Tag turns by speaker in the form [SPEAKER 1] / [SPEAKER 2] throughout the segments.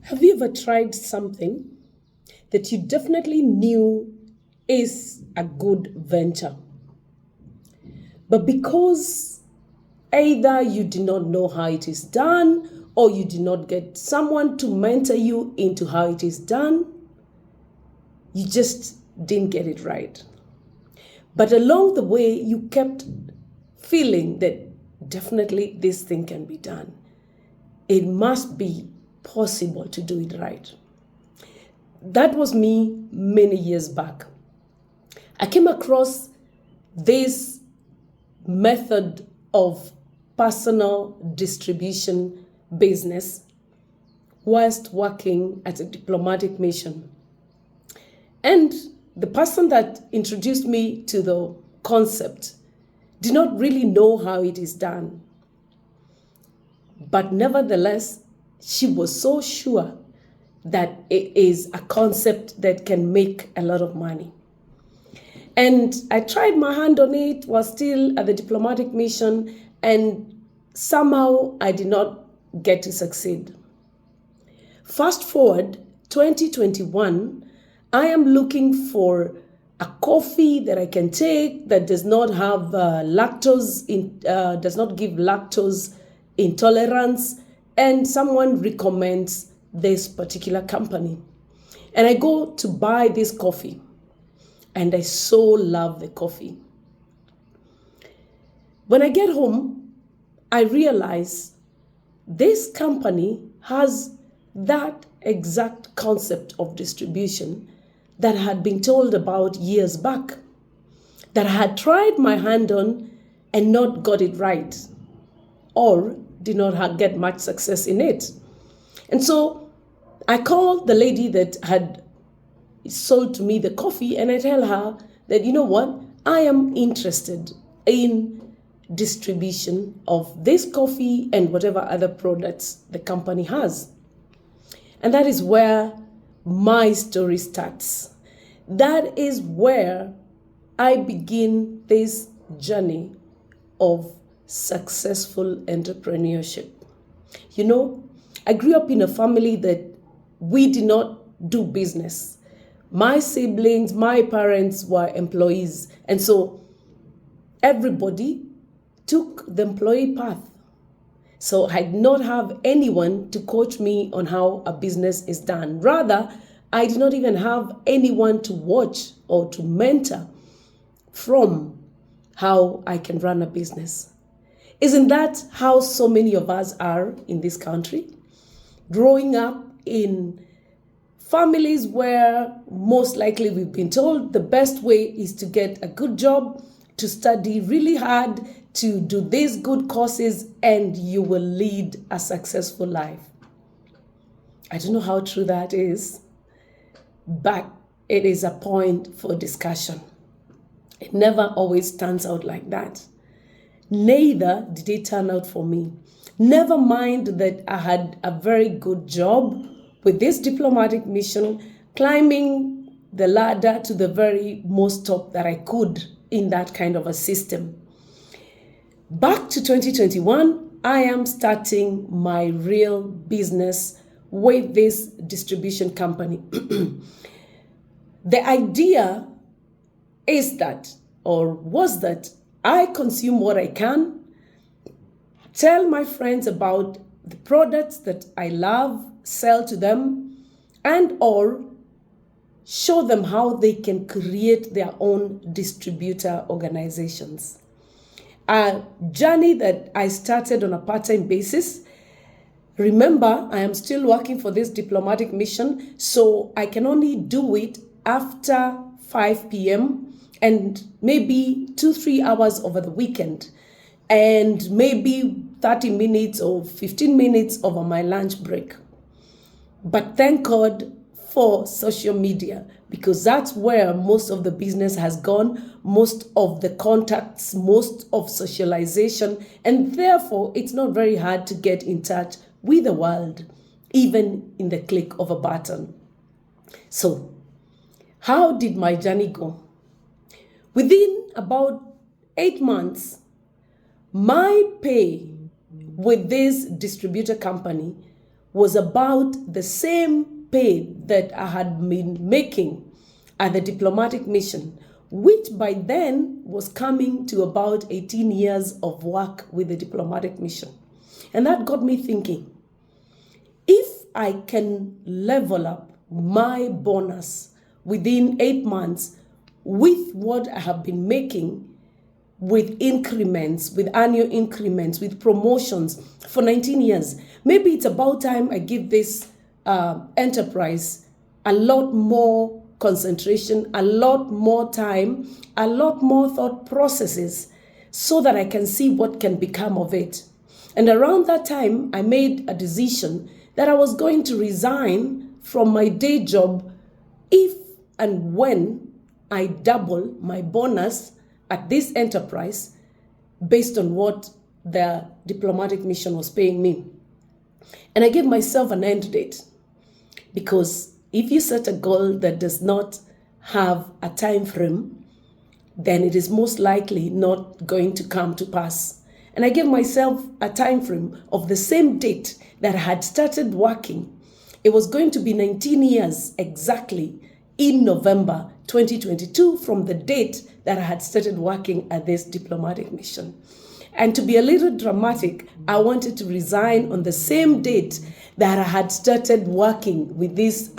[SPEAKER 1] Have you ever tried something that you definitely knew is a good venture, but because either you did not know how it is done or you did not get someone to mentor you into how it is done, you just didn't get it right? But along the way, you kept feeling that definitely this thing can be done. It must be possible to do it right. That was me many years back. I came across this method of personal distribution business whilst working at a diplomatic mission. And the person that introduced me to the concept did not really know how it is done. But nevertheless, she was so sure that it is a concept that can make a lot of money. And I tried my hand on it, was still at the diplomatic mission, and somehow I did not get to succeed. Fast forward 2021, I am looking for a coffee that I can take that does not have does not give lactose intolerance, and someone recommends this particular company. And I go to buy this coffee, and I so love the coffee. When I get home, I realize this company has that exact concept of distribution that I had been told about years back, that I had tried my hand on and not got it right, or did not get much success in it. And so I called the lady that had sold to me the coffee, and I tell her that, you know what, I am interested in distribution of this coffee and whatever other products the company has. And that is where my story starts. That is where I begin this journey of successful entrepreneurship. You know, I grew up in a family that we did not do business. My siblings, my parents were employees. And so everybody took the employee path. So I did not have anyone to coach me on how a business is done. Rather, I did not even have anyone to watch or to mentor from how I can run a business. Isn't that how so many of us are in this country? Growing up in families where most likely we've been told the best way is to get a good job, to study really hard, to do these good courses, and you will lead a successful life. I don't know how true that is, but it is a point for discussion. It never always turns out like that. Neither did it turn out for me. Never mind that I had a very good job with this diplomatic mission, climbing the ladder to the very most top that I could in that kind of a system. Back to 2021, I am starting my real business with this distribution company. The idea is that, or was that, I consume what I can, tell my friends about the products that I love, sell to them, and or show them how they can create their own distributor organizations. A journey that I started on a part-time basis. Remember, I am still working for this diplomatic mission, so I can only do it after 5 p.m. and maybe 2-3 hours over the weekend, and maybe 30 minutes or 15 minutes over my lunch break. But thank God for social media, because that's where most of the business has gone, most of the contacts, most of socialization, and therefore it's not very hard to get in touch with the world, even in the click of a button. So, how did my journey go? Within about 8 months, my pay with this distributor company was about the same pay that I had been making at the diplomatic mission, which by then was coming to about 18 years of work with the diplomatic mission. And that got me thinking, if I can level up my bonus within 8 months with what I have been making, with increments, with annual increments, with promotions for 19 years, maybe it's about time I give this enterprise a lot more concentration, a lot more time, a lot more thought processes, so that I can see what can become of it. And around that time, I made a decision that I was going to resign from my day job if and when I double my bonus at this enterprise based on what the diplomatic mission was paying me. And I gave myself an end date, because if you set a goal that does not have a time frame, then it is most likely not going to come to pass. And I gave myself a time frame of the same date that I had started working. It was going to be 19 years exactly in November 2022 from the date that I had started working at this diplomatic mission. And to be a little dramatic, I wanted to resign on the same date that I had started working with this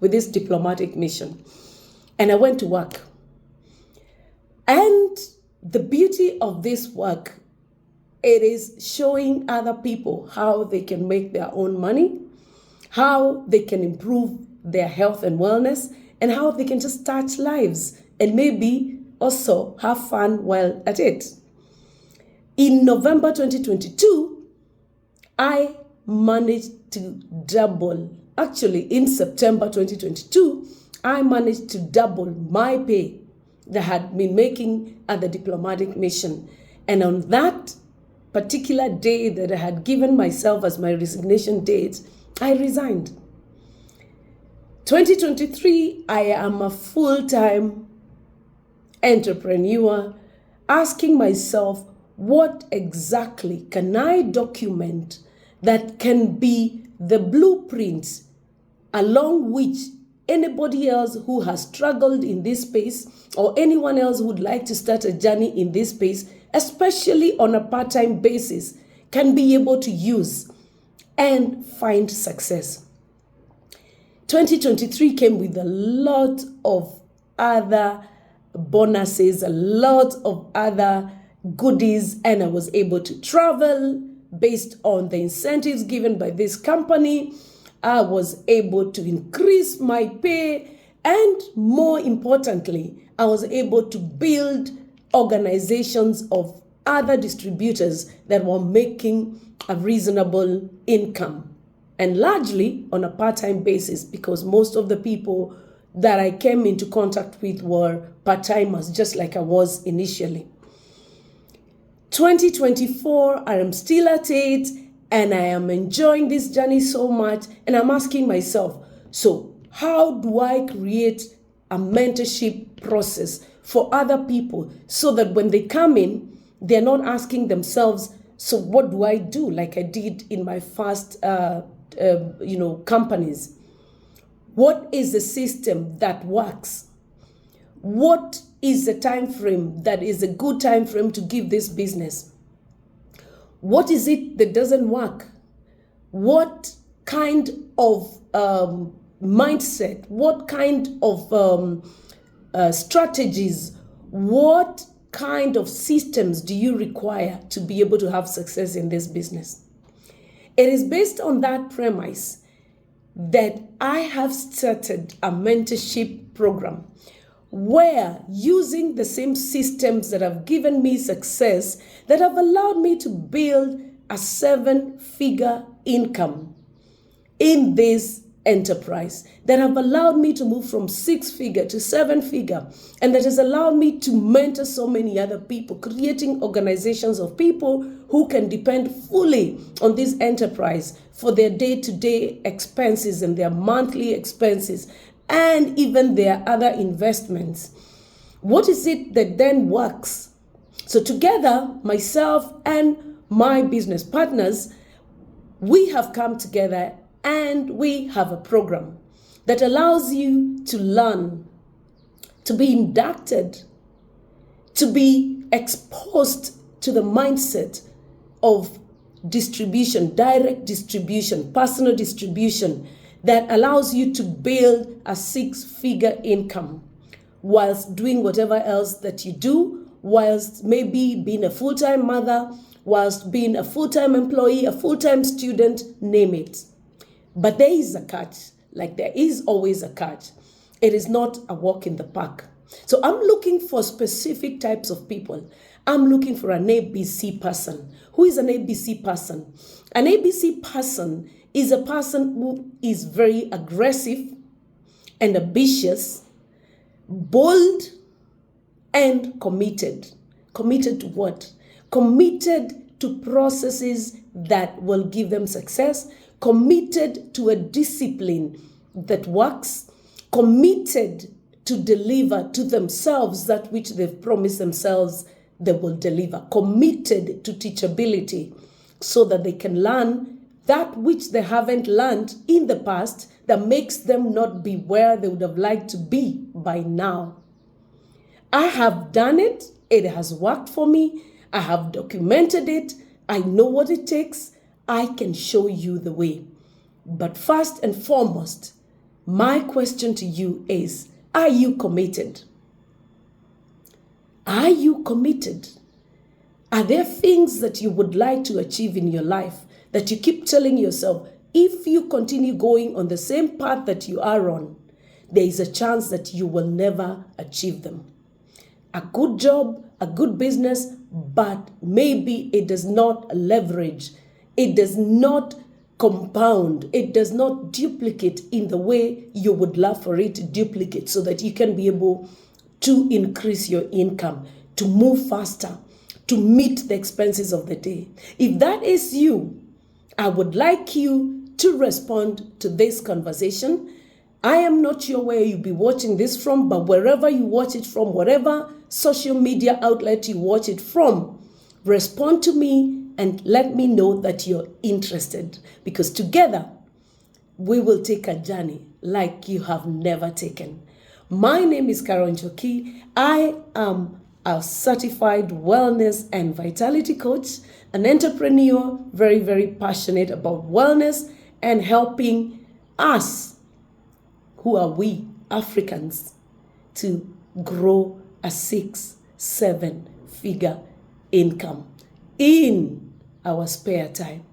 [SPEAKER 1] with this diplomatic mission. And I went to work. And the beauty of this work, it is showing other people how they can make their own money, how they can improve their health and wellness, and how they can just touch lives and maybe also have fun while at it. In November 2022, I managed to double. Actually, in September 2022, I managed to double my pay that I had been making at the diplomatic mission. And on that particular day that I had given myself as my resignation date, I resigned. 2023, I am a full-time entrepreneur, asking myself, what exactly can I document that can be the blueprint along which anybody else who has struggled in this space, or anyone else who would like to start a journey in this space, especially on a part-time basis, can be able to use and find success. 2023 came with a lot of other bonuses, a lot of other goodies, and I was able to travel based on the incentives given by this company. I was able to increase my pay, and more importantly, I was able to build organizations of other distributors that were making a reasonable income, and largely on a part-time basis, because most of the people that I came into contact with were part-timers, just like I was initially. 2024, I am still at it, and I am enjoying this journey so much, and I'm asking myself, so how do I create a mentorship process for other people so that when they come in, they're not asking themselves, so what do I do, like I did in my first companies? What is the system that works? What is the time frame that is a good time frame to give this business? What is it that doesn't work? What kind of mindset? What kind of strategies? What kind of systems do you require to be able to have success in this business? It is based on that premise that I have started a mentorship program where, using the same systems that have given me success, that have allowed me to build a 7-figure income in this enterprise, that have allowed me to move from 6-figure to 7-figure, and that has allowed me to mentor so many other people, creating organizations of people who can depend fully on this enterprise for their day-to-day expenses and their monthly expenses, and even their other investments. What is it that then works? So together, myself and my business partners, we have come together and we have a program that allows you to learn, to be inducted, to be exposed to the mindset of distribution, direct distribution, personal distribution that allows you to build a 6-figure income whilst doing whatever else that you do, whilst maybe being a full-time mother, whilst being a full-time employee, a full-time student, name it. But there is a catch, like there is always a catch. It is not a walk in the park. So I'm looking for specific types of people. I'm looking for an ABC person. Who is an ABC person? An ABC person is a person who is very aggressive and ambitious, bold, and committed. Committed to what? Committed to processes that will give them success, committed to a discipline that works, committed to deliver to themselves that which they've promised themselves they will deliver, committed to teachability so that they can learn that which they haven't learned in the past that makes them not be where they would have liked to be by now. I have done it. It has worked for me. I have documented it. I know what it takes. I can show you the way. But first and foremost, my question to you is, are you committed? Are you committed? Are there things that you would like to achieve in your life that you keep telling yourself, if you continue going on the same path that you are on, there is a chance that you will never achieve them? A good job, a good business, but maybe it does not leverage, it does not compound, it does not duplicate in the way you would love for it to duplicate so that you can be able to increase your income, to move faster, to meet the expenses of the day. If that is you, I would like you to respond to this conversation. I am not sure where you'll be watching this from, but wherever you watch it from, whatever social media outlet you watch it from, respond to me and let me know that you're interested, because together we will take a journey like you have never taken. My name is Carol Njoki. I am a certified wellness and vitality coach, an entrepreneur, very, very passionate about wellness and helping us, who are we, Africans, to grow a 6-7 figure income in our spare time.